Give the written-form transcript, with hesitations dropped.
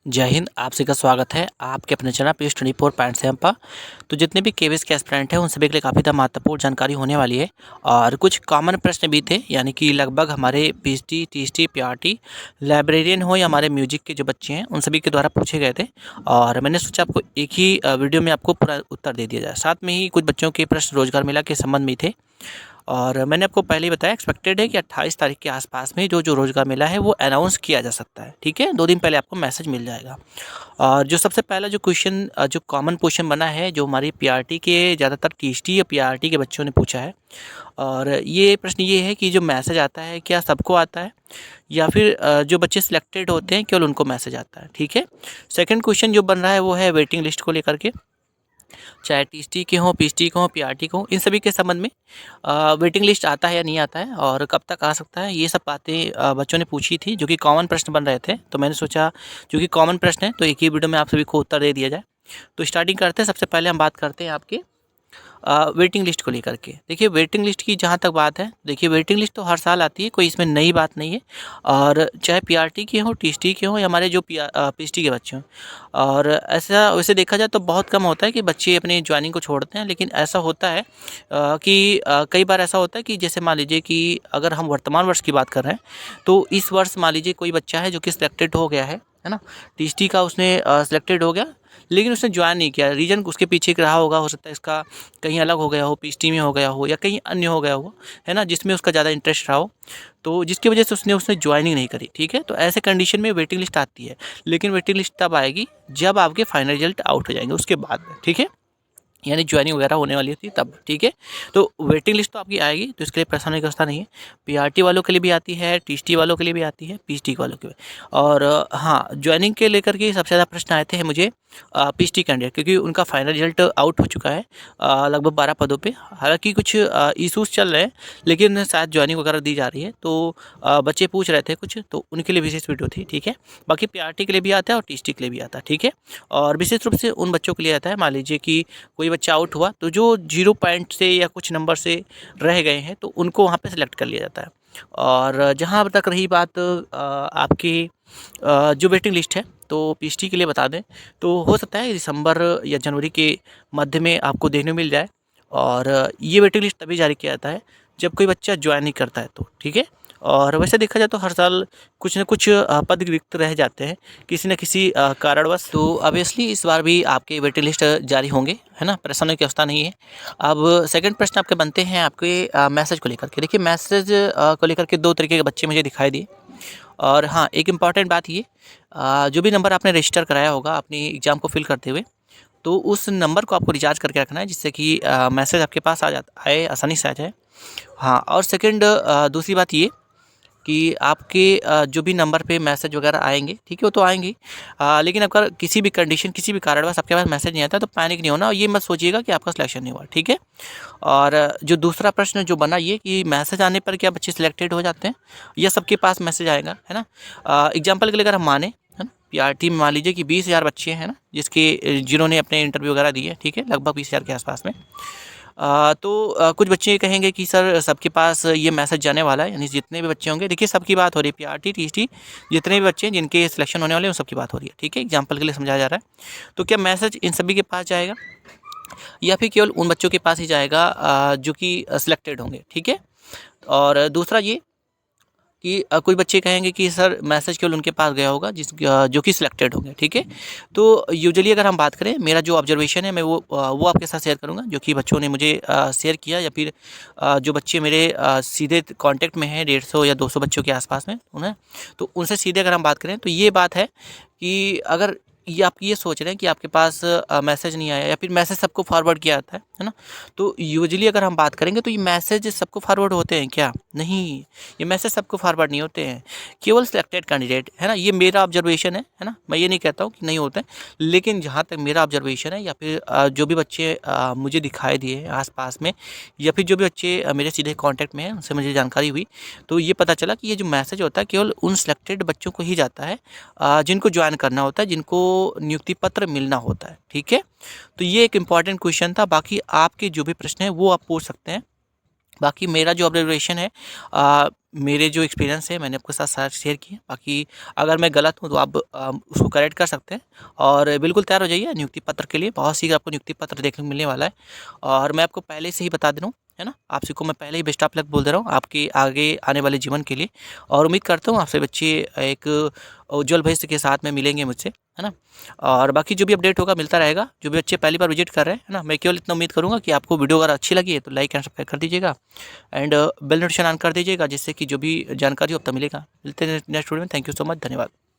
जय हिंद। आप सभी का स्वागत है आपके अपने चैनल पे स्टडी 4.7 पर। तो जितने भी केवीएस के एस्पिरेंट हैं उन सभी के लिए काफ़ी ज़्यादा महत्वपूर्ण जानकारी होने वाली है और कुछ कॉमन प्रश्न भी थे, यानी कि लगभग हमारे पीएचडी, टीएसटी, पीआरटी, लाइब्रेरियन हो या हमारे म्यूजिक के जो बच्चे हैं उन सभी के द्वारा पूछे गए थे। और मैंने सोचा आपको एक ही वीडियो में आपको पूरा उत्तर दे दिया जाए। साथ में ही कुछ बच्चों के प्रश्न रोजगार मेला के संबंध में थे और मैंने आपको पहले ही बताया, एक्सपेक्टेड है कि 28 तारीख के आसपास में जो रोजगार मेला है वो अनाउंस किया जा सकता है। ठीक है, 2 दिन पहले आपको मैसेज मिल जाएगा। और जो सबसे पहला जो क्वेश्चन जो कॉमन क्वेश्चन बना है, जो हमारी पीआरटी के ज़्यादातर टीएसटी या पीआरटी के बच्चों ने पूछा है, और ये प्रश्न ये है कि जो मैसेज आता है क्या सबको आता है या फिर जो बच्चे सिलेक्टेड होते हैं केवल उनको मैसेज आता है। ठीक है, सेकंड क्वेश्चन जो बन रहा है वो है वेटिंग लिस्ट को लेकर के, चाहे टीएसटी के हों, पीएचडी के हों, पीआरटी के हों, इन सभी के संबंध में वेटिंग लिस्ट आता है या नहीं आता है और कब तक आ सकता है, ये सब बातें बच्चों ने पूछी थी, जो कि कॉमन प्रश्न बन रहे थे। तो मैंने सोचा जो कि कॉमन प्रश्न है तो एक ही वीडियो में आप सभी को उत्तर दे दिया जाए। तो स्टार्टिंग करते हैं। सबसे पहले हम बात करते हैं आपके वेटिंग लिस्ट को लेकर के। देखिए, वेटिंग लिस्ट की जहाँ तक बात है, देखिए वेटिंग लिस्ट तो हर साल आती है, कोई इसमें नई बात नहीं है। और चाहे पीआरटी के हों, टीएसटी के हों या हमारे जो पीएचडी के बच्चे हों, और ऐसा वैसे देखा जाए तो बहुत कम होता है कि बच्चे अपनी ज्वाइनिंग को छोड़ते हैं। लेकिन ऐसा होता है कि कई बार ऐसा होता है कि जैसे मान लीजिए कि अगर हम वर्तमान वर्ष की बात कर रहे हैं तो इस वर्ष मान लीजिए कोई बच्चा है जो कि सिलेक्टेड हो गया है ना, टीएसटी का उसने सिलेक्टेड हो गया, लेकिन उसने ज्वाइन नहीं किया। रीज़न उसके पीछे एक रहा होगा, हो सकता है इसका कहीं अलग हो गया हो, पीएचडी में हो गया हो या कहीं अन्य हो गया हो, है ना, जिसमें उसका ज़्यादा इंटरेस्ट रहा हो, तो जिसकी वजह से उसने ज्वाइनिंग नहीं करी। ठीक है, तो ऐसे कंडीशन में वेटिंग लिस्ट आती है, लेकिन वेटिंग लिस्ट तब आएगी जब आपके फाइनल रिजल्ट आउट हो जाएंगे उसके बाद में। ठीक है, यानी ज्वाइनिंग वगैरह होने वाली थी तब। ठीक है, तो वेटिंग लिस्ट तो आपकी आएगी, तो इसके लिए परेशान होने की व्यवस्था नहीं है। पीआरटी वालों के लिए भी आती है, टीएसटी वालों के लिए भी आती है, पीएचडी वालों के लिए। और हाँ, ज्वाइनिंग के लेकर के सबसे ज़्यादा प्रश्न आए थे मुझे पीएचडी कैंडिडेट, क्योंकि उनका फाइनल रिजल्ट आउट हो चुका है लगभग 12 पदों पे। हालांकि कुछ इशूज़ चल रहे हैं, लेकिन शायद ज्वाइनिंग वगैरह दी जा रही है, तो बच्चे पूछ रहे थे कुछ, तो उनके लिए विशेष वीडियो थी। ठीक है, बाकी पीआरटी के लिए भी आता है और टीएसटी के लिए भी आता है। ठीक है, और विशेष रूप से उन बच्चों के लिए आता है, मान लीजिए कि कोई बच्चा आउट हुआ तो जो 0 पॉइंट से या कुछ नंबर से रह गए हैं तो उनको वहाँ पे सेलेक्ट कर लिया जाता है। और जहाँ तक रही बात आपकी जो वेटिंग लिस्ट है, तो पीएचडी के लिए बता दें तो हो सकता है दिसंबर या जनवरी के मध्य में आपको देखने को मिल जाए। और ये वेटिंग लिस्ट तभी जारी किया जाता है जब कोई बच्चा ज्वाइन नहीं करता है तो। ठीक है, और वैसे देखा जाए तो हर साल कुछ न कुछ पद रिक्त रह जाते हैं किसी न किसी कारणवश। तो ऑब्वियसली इस बार भी आपके वेटिंग लिस्ट जारी होंगे, है ना, परेशानी की अवस्था नहीं है। अब सेकंड प्रश्न आपके बनते हैं आपके मैसेज को लेकर के। देखिए, मैसेज को लेकर के 2 तरीके के बच्चे मुझे दिखाई दिए। और हाँ, एक इम्पॉर्टेंट बात ये, जो भी नंबर आपने रजिस्टर कराया होगा अपनी एग्ज़ाम को फिल करते हुए, तो उस नंबर को आपको रिचार्ज करके रखना है, जिससे कि मैसेज आपके पास आए आसानी से आ जाए। हाँ, और सेकंड दूसरी बात ये कि आपके जो भी नंबर पे मैसेज वगैरह आएंगे, ठीक है, वो तो आएंगे ही, लेकिन अगर किसी भी कंडीशन, किसी भी कारणवश आपके पास मैसेज नहीं आता तो पैनिक नहीं होना, और ये मत सोचिएगा कि आपका सिलेक्शन नहीं हुआ। ठीक है, और जो दूसरा प्रश्न जो बना ये कि मैसेज आने पर क्या बच्चे सिलेक्टेड हो जाते हैं या सबके पास मैसेज आएगा, है ना। एग्जाम्पल के लिए अगर हम माने, है ना, पीआरटी में मान लीजिए कि 20,000 बच्चे हैं ना, जिन्होंने अपने इंटरव्यू वगैरह दिए। ठीक है, लगभग 20,000 के आसपास में। तो कुछ बच्चे ये कहेंगे कि सर सबके पास ये मैसेज जाने वाला है, यानी जितने भी बच्चे होंगे, देखिए सबकी बात हो रही है, पीआरटी, टीएसटी, जितने भी बच्चे हैं जिनके सिलेक्शन होने वाले हैं उन सबकी बात हो रही है। ठीक है, एग्जाम्पल के लिए समझाया जा रहा है। तो क्या मैसेज इन सभी के पास जाएगा या फिर केवल उन बच्चों के पास ही जाएगा जो कि सिलेक्टेड होंगे। ठीक है, और दूसरा ये कि कोई बच्चे कहेंगे कि सर मैसेज केवल उनके पास गया होगा जो कि सिलेक्टेड होंगे। ठीक है, तो यूजुअली अगर हम बात करें, मेरा जो ऑब्जर्वेशन है मैं वो आपके साथ शेयर करूंगा, जो कि बच्चों ने मुझे शेयर किया, या फिर जो बच्चे मेरे सीधे कांटेक्ट में हैं, 150 या 200 बच्चों के आसपास में उन्हें, तो उनसे सीधे अगर हम बात करें तो ये बात है कि अगर ये आप ये सोच रहे हैं कि आपके पास मैसेज नहीं आया या फिर मैसेज सबको फॉरवर्ड किया जाता है ना, तो यूजुअली अगर हम बात करेंगे तो ये मैसेज सबको फॉरवर्ड होते हैं क्या? नहीं, ये मैसेज सबको फॉरवर्ड नहीं होते हैं, केवल सिलेक्टेड कैंडिडेट, है ना। ये मेरा ऑब्जर्वेशन है ना, मैं ये नहीं कहता हूँ कि नहीं होते हैं, लेकिन जहाँ तक मेरा ऑब्जर्वेशन है या फिर जो भी बच्चे मुझे दिखाई दिए आसपास में, या फिर जो भी बच्चे मेरे सीधे कांटेक्ट में हैं उनसे मुझे जानकारी हुई, तो ये पता चला कि ये जो मैसेज होता है केवल उन सिलेक्टेड बच्चों को ही जाता है जिनको ज्वाइन करना होता है, जिनको नियुक्ति पत्र मिलना होता है। ठीक है, तो ये एक इम्पॉर्टेंट क्वेश्चन था। बाकी आपके जो भी प्रश्न है वो आप पूछ सकते हैं, बाकी मेरा जो ऑब्जर्वेशन है, मेरे जो एक्सपीरियंस है मैंने आपके साथ सारा शेयर किए। बाकी अगर मैं गलत हूँ तो आप उसको करेक्ट कर सकते हैं। और बिल्कुल तैयार हो जाइए नियुक्ति पत्र के लिए, बहुत शीघ्र आपको नियुक्ति पत्र देखने को मिलने वाला है। और मैं आपको पहले से ही बता दे रहा हूँ, है ना, आप सबको मैं पहले ही बेस्ट ऑफ लक बोल दे रहा हूँ आपके आगे आने वाले जीवन के लिए। और उम्मीद करता हूँ आपसे बच्चे एक उज्जवल भविष्य के साथ में मिलेंगे मुझसे, है ना। और बाकी जो भी अपडेट होगा मिलता रहेगा। जो भी बच्चे पहली बार विजिट कर रहे हैं, है ना, मैं केवल इतना उम्मीद करूँगा कि आपको वीडियो अगर अच्छी लगी है तो लाइक एंड सब्सक्राइब कर दीजिएगा एंड बेल नोटिफिकेशन ऑन कर दीजिएगा, जिससे कि जो भी जानकारी हो अब तक मिलेगा। मिलते हैं नेक्स्ट वीडियो में। थैंक यू सो मच, धन्यवाद।